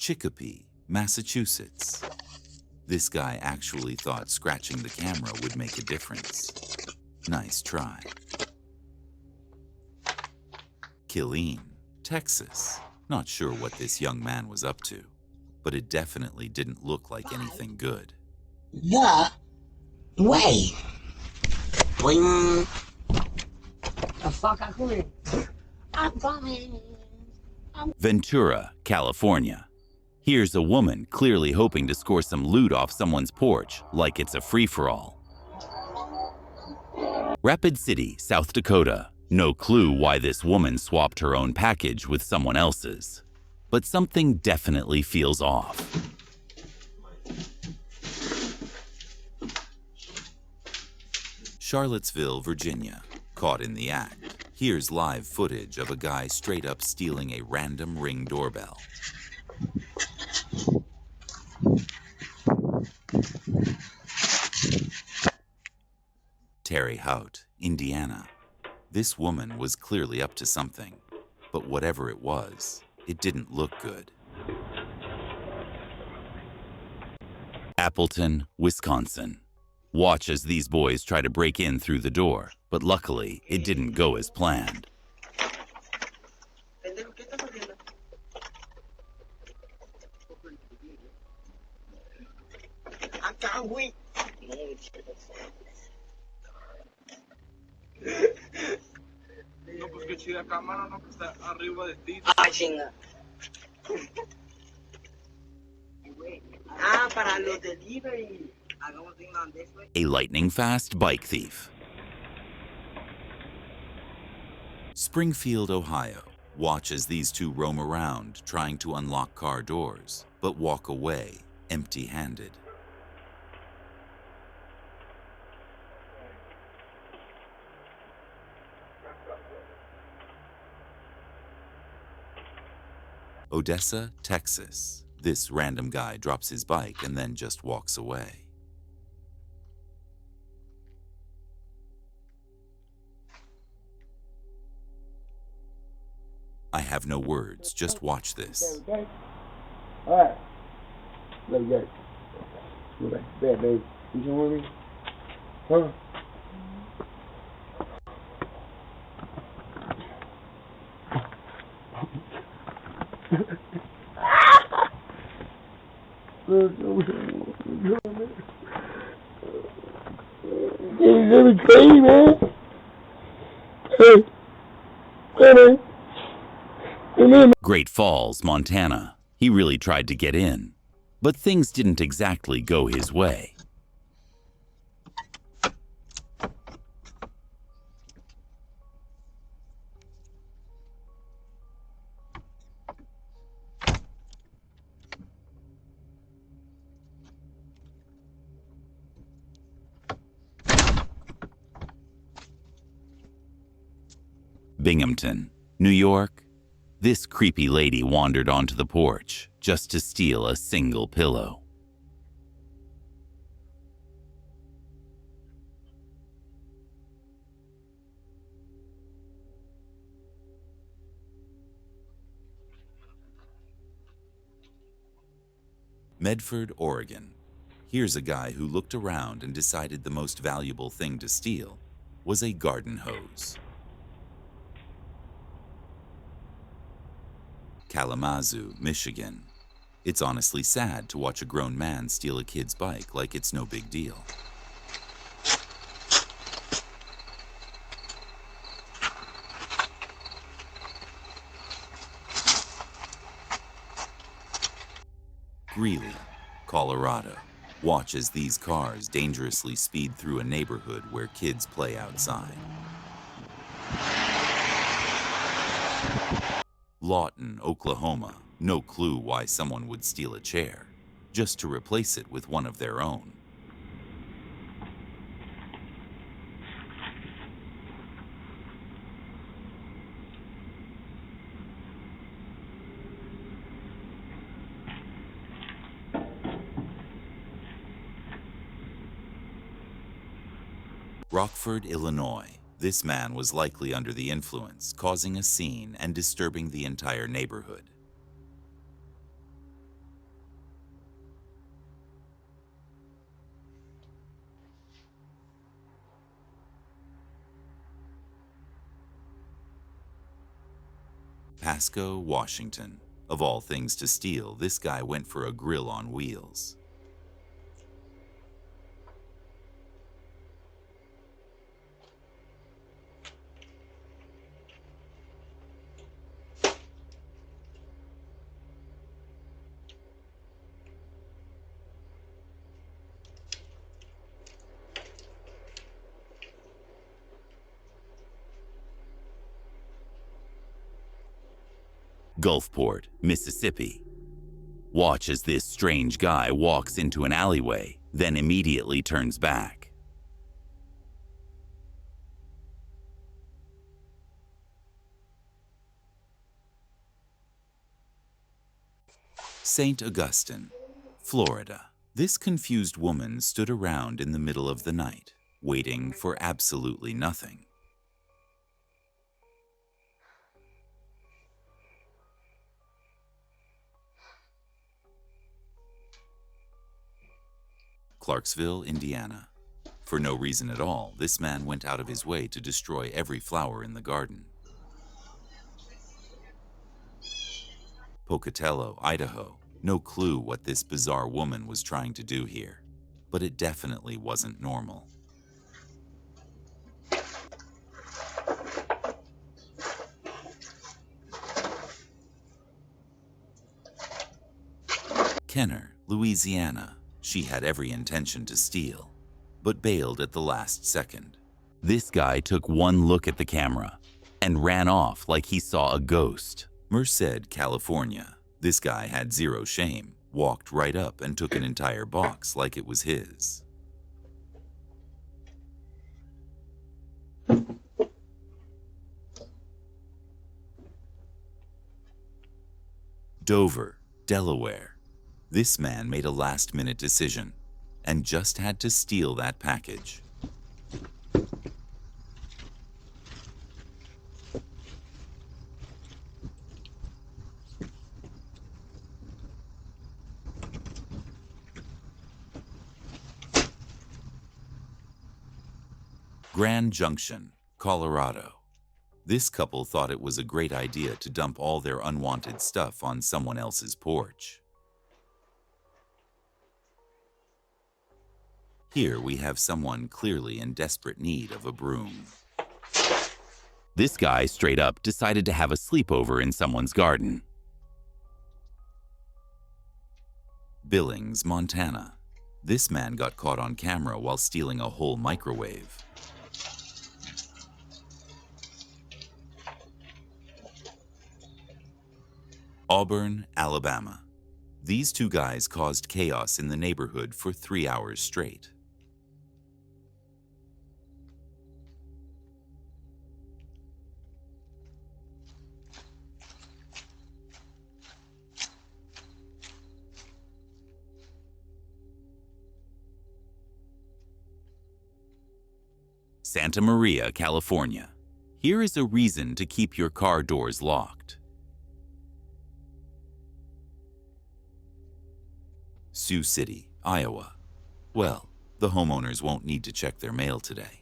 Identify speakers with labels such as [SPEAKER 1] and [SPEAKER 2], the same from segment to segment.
[SPEAKER 1] Chicopee, Massachusetts. This guy actually thought scratching the camera would make a difference. Nice try. Killeen, Texas. Not sure what this young man was up to, but it definitely didn't look like anything good.
[SPEAKER 2] The way. Boing. The fuck I quit. I'm coming.
[SPEAKER 1] Ventura, California. Here's a woman clearly hoping to score some loot off someone's porch like it's a free-for-all. Rapid City, South Dakota. No clue why this woman swapped her own package with someone else's, but something definitely feels off. Charlottesville, Virginia. Caught in the act. Here's live footage of a guy straight up stealing a random Ring doorbell. Terre Haute, Indiana. This woman was clearly up to something, but whatever it was, it didn't look good. Appleton, Wisconsin. Watch as these boys try to break in through the door, but luckily it didn't go as planned.
[SPEAKER 3] No, pues que chida cámara, no, que está arriba de ti.
[SPEAKER 2] Ah, chinga. Ah, para los delivery. Hagamos thing on this way.
[SPEAKER 1] A lightning-fast bike thief. Springfield, Ohio. Watch as these two roam around trying to unlock car doors, but walk away empty-handed. Odessa, Texas. This random guy drops his bike and then just walks away. I have no words, just watch this.
[SPEAKER 4] Okay. All right. Let's go. Go back to bed, baby. You can with me? Huh? Let me tell you, man.
[SPEAKER 1] Great Falls, Montana. He really tried to get in, but things didn't exactly go his way. Binghamton, New York. This creepy lady wandered onto the porch just to steal a single pillow. Medford, Oregon. Here's a guy who looked around and decided the most valuable thing to steal was a garden hose. Kalamazoo, Michigan. It's honestly sad to watch a grown man steal a kid's bike like it's no big deal. Greeley, Colorado. Watch as these cars dangerously speed through a neighborhood where kids play outside. Lawton, Oklahoma. No clue why someone would steal a chair, just to replace it with one of their own. Rockford, Illinois. This man was likely under the influence, causing a scene and disturbing the entire neighborhood. Pasco, Washington. Of all things to steal, this guy went for a grill on wheels. Gulfport, Mississippi. Watch as this strange guy walks into an alleyway, then immediately turns back. St. Augustine, Florida. This confused woman stood around in the middle of the night, waiting for absolutely nothing. Clarksville, Indiana. For no reason at all, this man went out of his way to destroy every flower in the garden. Pocatello, Idaho. No clue what this bizarre woman was trying to do here, but it definitely wasn't normal. Kenner, Louisiana. She had every intention to steal, but bailed at the last second. This guy took one look at the camera and ran off like he saw a ghost. Merced, California. This guy had zero shame, walked right up and took an entire box like it was his. Dover, Delaware. This man made a last-minute decision and just had to steal that package. Grand Junction, Colorado. This couple thought it was a great idea to dump all their unwanted stuff on someone else's porch. Here we have someone clearly in desperate need of a broom. This guy straight up decided to have a sleepover in someone's garden. Billings, Montana. This man got caught on camera while stealing a whole microwave. Auburn, Alabama. These two guys caused chaos in the neighborhood for 3 hours straight. Santa Maria, California. Here is a reason to keep your car doors locked. Sioux City, Iowa. Well, the homeowners won't need to check their mail today.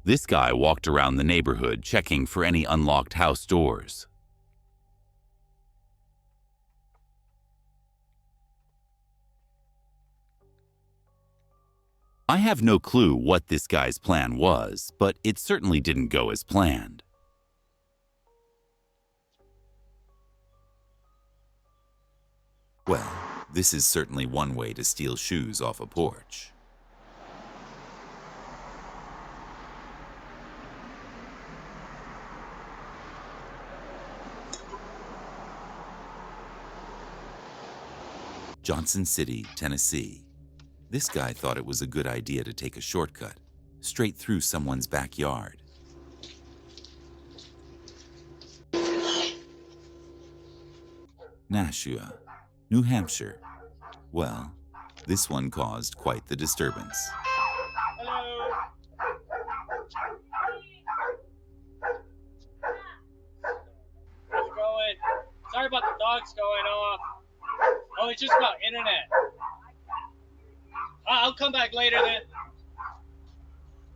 [SPEAKER 1] This guy walked around the neighborhood checking for any unlocked house doors. I have no clue what this guy's plan was, but it certainly didn't go as planned. Well, this is certainly one way to steal shoes off a porch. Johnson City, Tennessee. This guy thought it was a good idea to take a shortcut, straight through someone's backyard. Nashua, New Hampshire. Well, this one caused quite the disturbance.
[SPEAKER 3] Hello. How's it going?
[SPEAKER 5] sorry about the dogs going off. Oh, it's just about internet. I'll come back later then.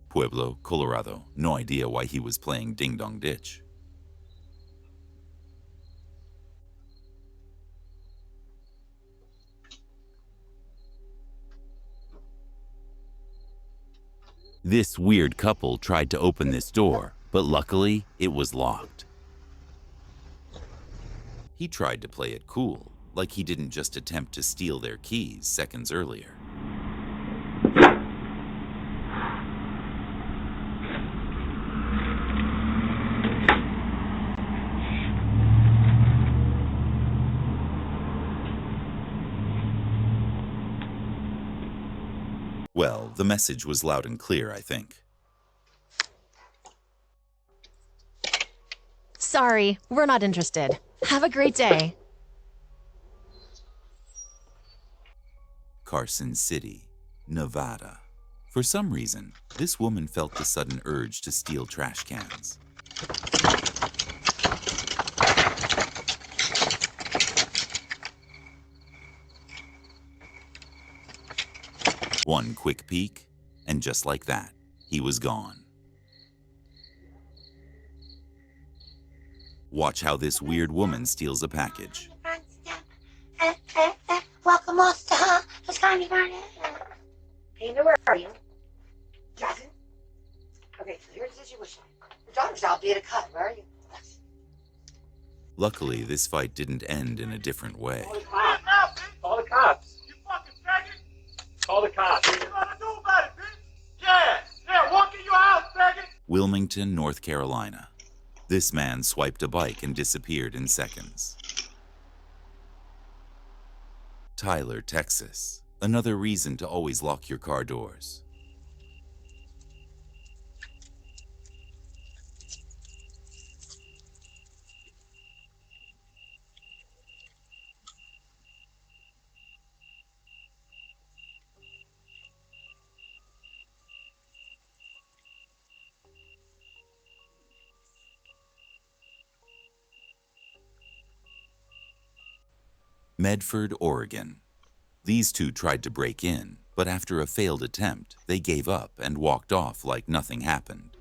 [SPEAKER 1] Pueblo, Colorado. No idea why he was playing Ding Dong Ditch. This weird couple tried to open this door, but luckily it was locked. He tried to play it cool, like he didn't just attempt to steal their keys seconds earlier. Well, the message was loud and clear, I think.
[SPEAKER 6] Sorry, we're not interested. Have a great day.
[SPEAKER 1] Carson City, Nevada. For some reason, this woman felt the sudden urge to steal trash cans. One quick peek, and just like that, he was gone. Watch how this weird woman steals a package.
[SPEAKER 7] Welcome, Master. It's kind of fun. Pina, where are you? Jackson? Okay, so here's the situation. Your daughter's out being a cut. Where are you?
[SPEAKER 1] Luckily, this fight didn't end in a different way.
[SPEAKER 3] Call the cops. You fucking faggot. Call the cops. What you gonna do about it, bitch? Yeah, walk in your house, faggot.
[SPEAKER 1] Wilmington, North Carolina. This man swiped a bike and disappeared in seconds. Tyler, Texas. Another reason to always lock your car doors. Medford, Oregon. These two tried to break in, but after a failed attempt, they gave up and walked off like nothing happened.